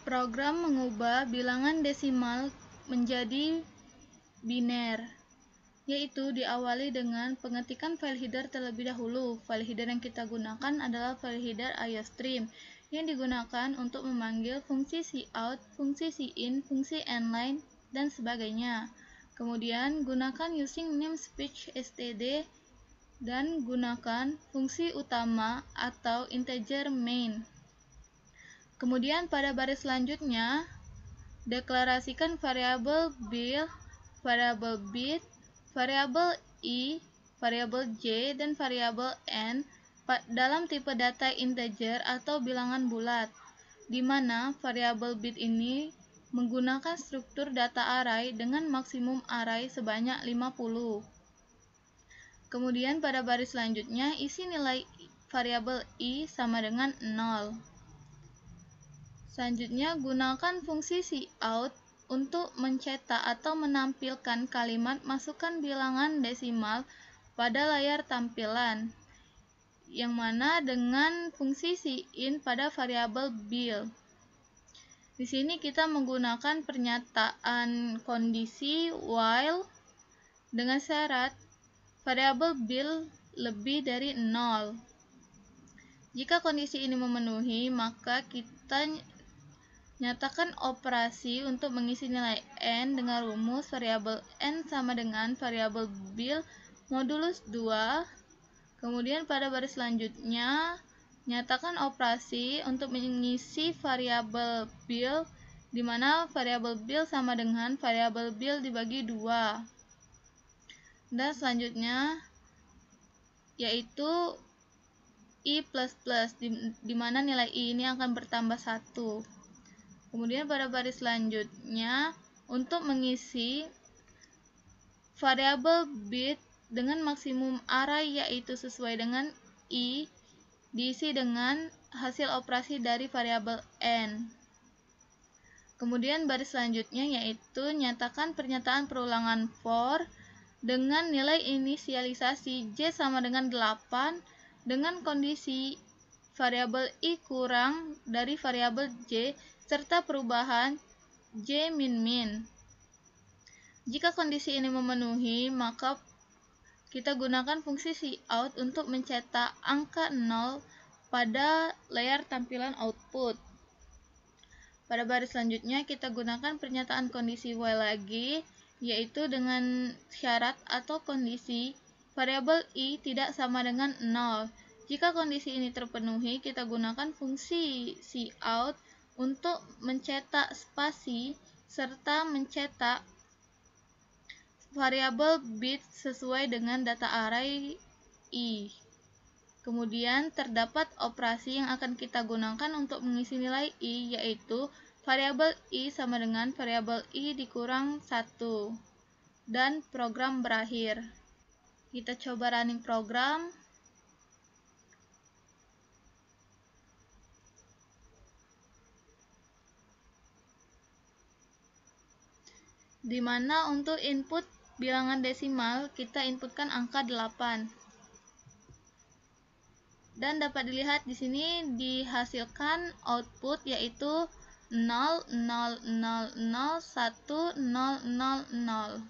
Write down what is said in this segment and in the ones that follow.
Program mengubah bilangan desimal menjadi biner, yaitu diawali dengan pengetikan file header terlebih dahulu. File header yang kita gunakan adalah file header IOStream yang digunakan untuk memanggil fungsi cout, fungsi cin, fungsi endline, dan sebagainya. Kemudian gunakan using namespace std dan gunakan fungsi utama atau integer main. Kemudian pada baris selanjutnya, deklarasikan variabel bil, variabel bit, variabel i, variabel j, dan variabel n dalam tipe data integer atau bilangan bulat, di mana variabel bit ini menggunakan struktur data array dengan maksimum array sebanyak 50. Kemudian pada baris selanjutnya, isi nilai variabel i sama dengan 0. Selanjutnya, gunakan fungsi cout untuk mencetak atau menampilkan kalimat masukkan bilangan desimal pada layar tampilan, yang mana dengan fungsi cin pada variabel bil. Di sini kita menggunakan pernyataan kondisi while dengan syarat variabel bil lebih dari 0. Jika kondisi ini memenuhi, maka kita nyatakan operasi untuk mengisi nilai n dengan rumus variabel n sama dengan variabel bil modulus 2. Kemudian pada baris selanjutnya, nyatakan operasi untuk mengisi variabel bil, di mana variabel bil sama dengan variabel bil dibagi 2. Dan selanjutnya, yaitu i++, di mana nilai i ini akan bertambah 1. Kemudian pada baris selanjutnya, untuk mengisi variabel bit dengan maksimum array yaitu sesuai dengan i, diisi dengan hasil operasi dari variabel n. Kemudian baris selanjutnya yaitu nyatakan pernyataan perulangan for dengan nilai inisialisasi j sama dengan 8 dengan kondisi variabel i kurang dari variabel j serta perubahan j min. Jika kondisi ini memenuhi, maka kita gunakan fungsi cout untuk mencetak angka 0 pada layar tampilan output. Pada baris selanjutnya, kita gunakan pernyataan kondisi while lagi, yaitu dengan syarat atau kondisi variabel i tidak sama dengan 0. Jika kondisi ini terpenuhi, kita gunakan fungsi cout untuk mencetak spasi serta mencetak variabel bit sesuai dengan data array i. Kemudian terdapat operasi yang akan kita gunakan untuk mengisi nilai i, yaitu variabel i sama dengan variabel i dikurang 1. Dan program berakhir. Kita coba running program. Di mana untuk input bilangan desimal kita inputkan angka 8. Dan dapat dilihat di sini dihasilkan output yaitu 0, 0, 0, 0, 1, 0, 0, 0.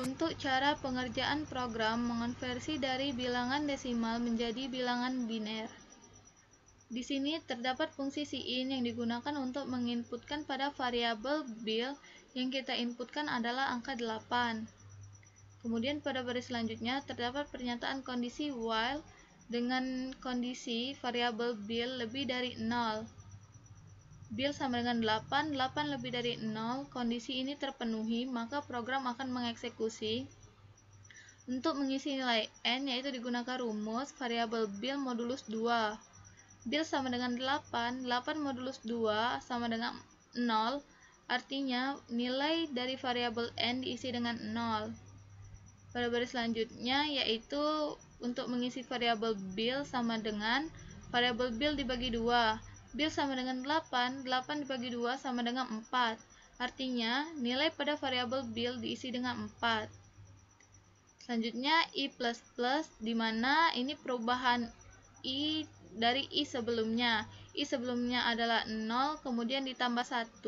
Untuk cara pengerjaan program mengonversi dari bilangan desimal menjadi bilangan biner. Di sini terdapat fungsi cin yang digunakan untuk menginputkan pada variabel bil yang kita inputkan adalah angka 8. Kemudian pada baris selanjutnya terdapat pernyataan kondisi while dengan kondisi variabel bil lebih dari 0. Bil sama dengan 8, 8 lebih dari 0, kondisi ini terpenuhi, maka program akan mengeksekusi untuk mengisi nilai n, yaitu digunakan rumus variabel bil modulus 2. Bil sama dengan 8, 8 modulus 2 sama dengan 0, artinya nilai dari variabel n diisi dengan 0. Pada baris selanjutnya yaitu untuk mengisi variabel bil sama dengan variabel bil dibagi 2. Bil sama dengan 8, 8 dibagi 2 sama dengan 4, artinya nilai pada variabel bil diisi dengan 4. Selanjutnya I++, di mana ini perubahan I dari I sebelumnya. I sebelumnya adalah 0, kemudian ditambah 1,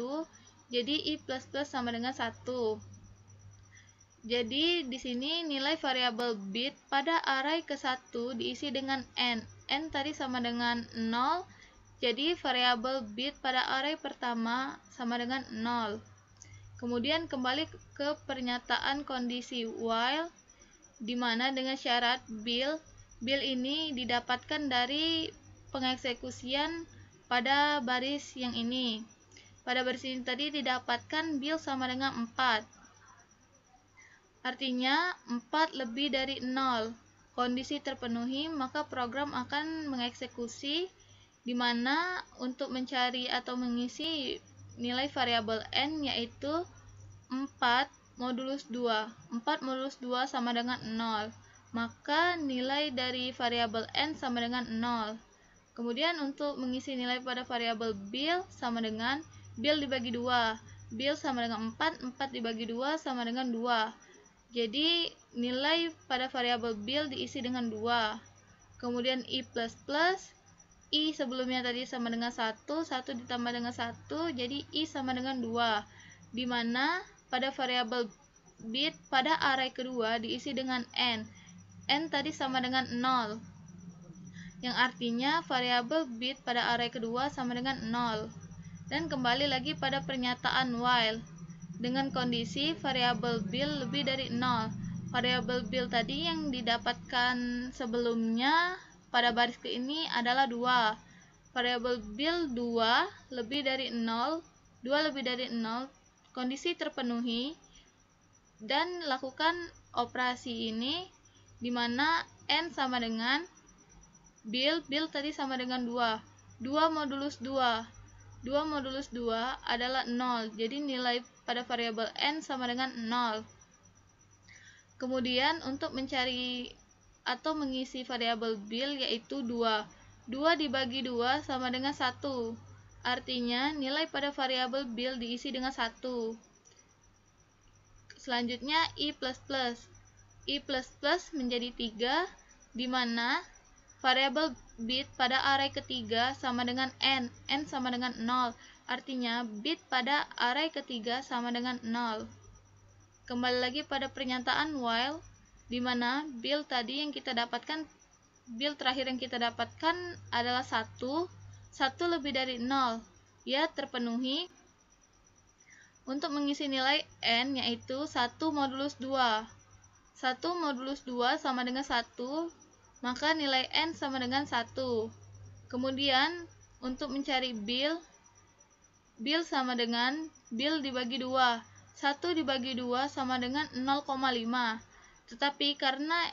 jadi I++ sama dengan 1. Jadi di sini nilai variabel bit pada array ke-1 diisi dengan n. N tadi sama dengan 0, jadi variabel bit pada array pertama sama dengan 0. Kemudian kembali ke pernyataan kondisi while, di mana dengan syarat bill ini didapatkan dari pengeksekusian pada baris yang ini. Pada baris ini tadi didapatkan bill sama dengan 4. Artinya 4 lebih dari 0. Kondisi terpenuhi, maka program akan mengeksekusi, di mana untuk mencari atau mengisi nilai variabel n yaitu 4 modulus 2. 4 modulus 2 sama dengan 0. Maka nilai dari variabel n sama dengan 0. Kemudian untuk mengisi nilai pada variabel bill sama dengan bill dibagi 2. Bill sama dengan 4, 4 dibagi 2 sama dengan 2. Jadi nilai pada variabel bill diisi dengan 2. Kemudian I++, I sebelumnya tadi sama dengan 1, 1 ditambah dengan 1, jadi I sama dengan 2. Di mana pada variabel bit pada array kedua diisi dengan n. N tadi sama dengan 0. Yang artinya variabel bit pada array kedua sama dengan 0. Dan kembali lagi pada pernyataan while, dengan kondisi variabel bill lebih dari 0. Variabel bill tadi yang didapatkan sebelumnya pada baris ke ini adalah 2. Variabel bill 2 lebih dari 0, 2 lebih dari 0, kondisi terpenuhi, dan lakukan operasi ini di mana n sama dengan bill tadi sama dengan 2. 2 modulus 2. 2 modulus 2 adalah 0, jadi nilai pada variabel n sama dengan 0. Kemudian untuk mencari atau mengisi variabel bill yaitu 2. 2 dibagi 2 sama dengan 1. Artinya nilai pada variabel bill diisi dengan 1. Selanjutnya I++. I++ menjadi 3, di mana variabel bit pada array ketiga sama dengan n. N sama dengan 0. Artinya bit pada array ketiga sama dengan 0. Kembali lagi pada pernyataan while, di mana bill tadi yang kita dapatkan, bill terakhir yang kita dapatkan adalah 1. 1 lebih dari 0. Ya, terpenuhi. Untuk mengisi nilai n yaitu 1 modulus 2. 1 modulus 2 sama dengan 1, maka nilai n sama dengan 1. Kemudian untuk mencari bill sama dengan bill dibagi 2. 1 dibagi 2 sama dengan 0,5. Tetapi karena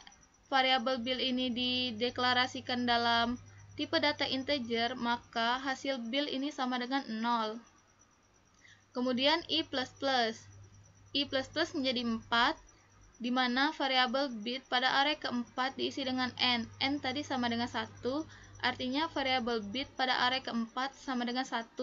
variabel bill ini dideklarasikan dalam tipe data integer, maka hasil bill ini sama dengan 0. Kemudian I++. I++ menjadi 4, di mana variabel bit pada array keempat diisi dengan n. N tadi sama dengan 1, artinya variabel bit pada array keempat sama dengan 1.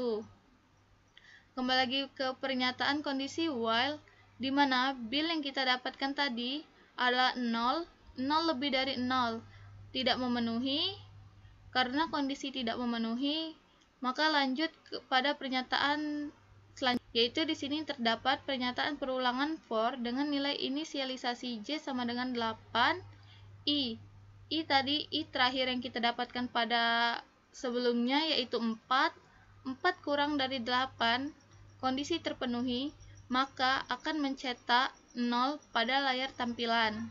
Kembali lagi ke pernyataan kondisi while, di mana bill yang kita dapatkan tadi adalah 0, 0 lebih dari 0, tidak memenuhi. Karena kondisi tidak memenuhi, maka lanjut kepada pernyataan selanjutnya, yaitu di sini terdapat pernyataan perulangan for dengan nilai inisialisasi j sama dengan 8. I tadi I terakhir yang kita dapatkan pada sebelumnya yaitu 4. 4 kurang dari 8, kondisi terpenuhi, maka akan mencetak 0 pada layar tampilan.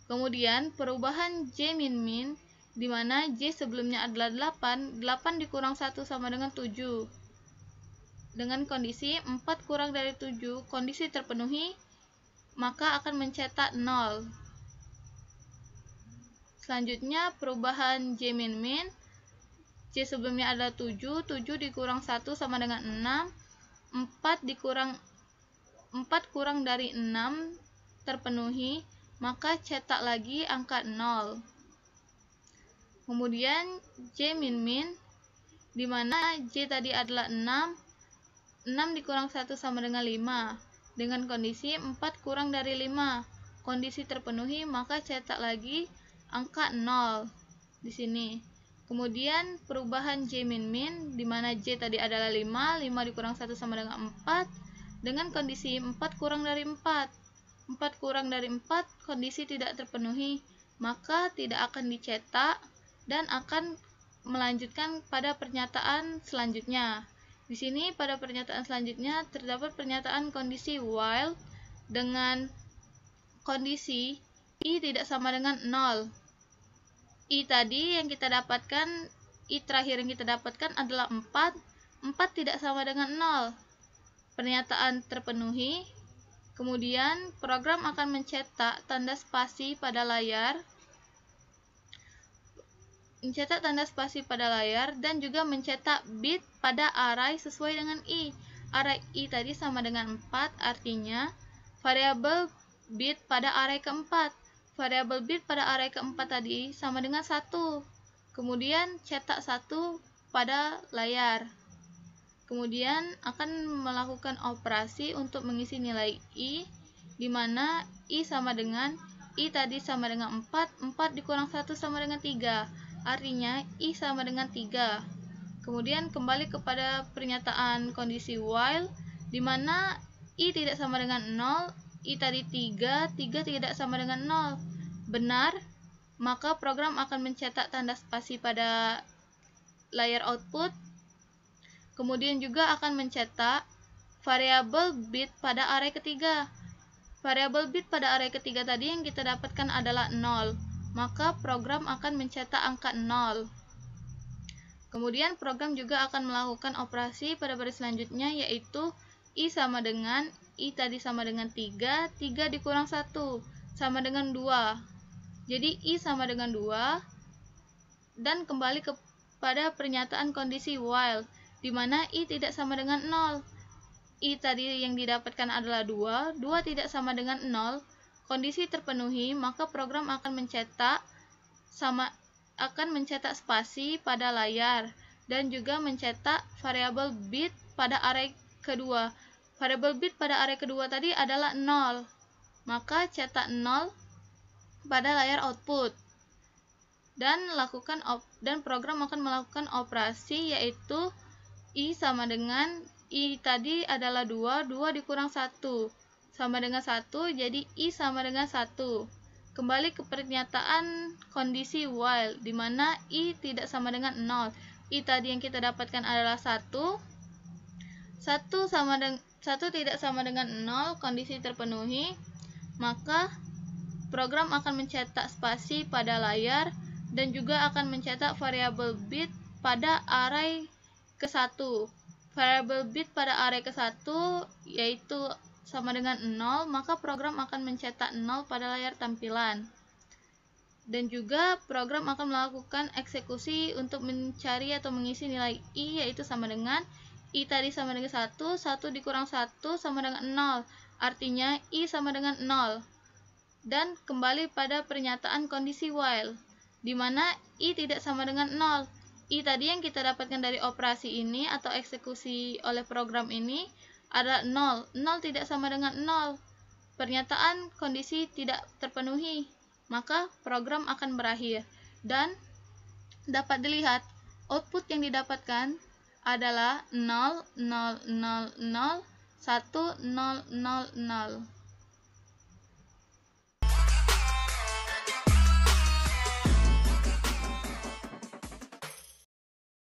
Kemudian perubahan j min, di mana j sebelumnya adalah 8, 8 dikurang 1 sama dengan 7. Dengan kondisi 4 kurang dari 7, kondisi terpenuhi, maka akan mencetak 0. Selanjutnya perubahan j min, j sebelumnya adalah 7, 7 dikurang 1 sama dengan 6, 4 kurang dari 6 terpenuhi, maka cetak lagi angka 0. Kemudian j min, di mana j tadi adalah 6, 6 dikurang 1 sama dengan 5, dengan kondisi 4 kurang dari 5, kondisi terpenuhi, maka cetak lagi angka 0 di sini. Kemudian perubahan J min di mana J tadi adalah 5 dikurang 1 sama dengan 4, dengan kondisi 4 kurang dari 4. 4 kurang dari 4 kondisi tidak terpenuhi, maka tidak akan dicetak dan akan melanjutkan pada pernyataan selanjutnya. Di sini pada pernyataan selanjutnya terdapat pernyataan kondisi while dengan kondisi I tidak sama dengan 0. I tadi yang kita dapatkan, I terakhir yang kita dapatkan adalah 4. 4 tidak sama dengan 0. Pernyataan terpenuhi. Kemudian program akan mencetak tanda spasi pada layar. Mencetak tanda spasi pada layar dan juga mencetak bit pada array sesuai dengan I. Array I tadi sama dengan 4, artinya variabel bit pada array keempat. Variabel bit pada array keempat tadi sama dengan 1. Kemudian cetak 1 pada layar. Kemudian akan melakukan operasi untuk mengisi nilai I, di mana I sama dengan I tadi sama dengan 4, 4 dikurang 1 sama dengan 3. Artinya I sama dengan 3. Kemudian kembali kepada pernyataan kondisi while, di mana I tidak sama dengan 0, I tadi 3 tidak sama dengan 0. Benar, maka program akan mencetak tanda spasi pada layar output. Kemudian juga akan mencetak variabel bit pada array ketiga. Variabel bit pada array ketiga tadi yang kita dapatkan adalah 0, maka program akan mencetak angka 0. Kemudian program juga akan melakukan operasi pada baris selanjutnya, yaitu I sama dengan I tadi sama dengan 3 dikurang 1 sama dengan 2. Jadi I sama dengan 2, dan kembali kepada pernyataan kondisi while, di mana I tidak sama dengan 0. I tadi yang didapatkan adalah 2 tidak sama dengan 0, kondisi terpenuhi, maka program akan mencetak spasi pada layar dan juga mencetak variabel bit pada array kedua. Variabel bit pada array kedua tadi adalah 0, maka cetak 0 pada layar output, dan program akan melakukan operasi, yaitu I sama dengan I tadi adalah 2 dikurang 1 sama dengan 1, jadi I sama dengan 1. Kembali ke pernyataan kondisi while, di mana I tidak sama dengan 0. I tadi yang kita dapatkan adalah 1 tidak sama dengan 0, kondisi terpenuhi, maka program akan mencetak spasi pada layar dan juga akan mencetak variabel bit pada array ke-1. Variabel bit pada array ke-1 yaitu sama dengan 0, maka program akan mencetak 0 pada layar tampilan. Dan juga program akan melakukan eksekusi untuk mencari atau mengisi nilai I, yaitu sama dengan I tadi sama dengan 1 dikurang 1 sama dengan 0, artinya I sama dengan 0. Dan kembali pada pernyataan kondisi while, di mana I tidak sama dengan 0. I tadi yang kita dapatkan dari operasi ini atau eksekusi oleh program ini adalah 0. 0 tidak sama dengan 0. Pernyataan kondisi tidak terpenuhi, maka program akan berakhir. Dan dapat dilihat output yang didapatkan adalah 0, 0, 0, 0, 1, 0, 0, 0.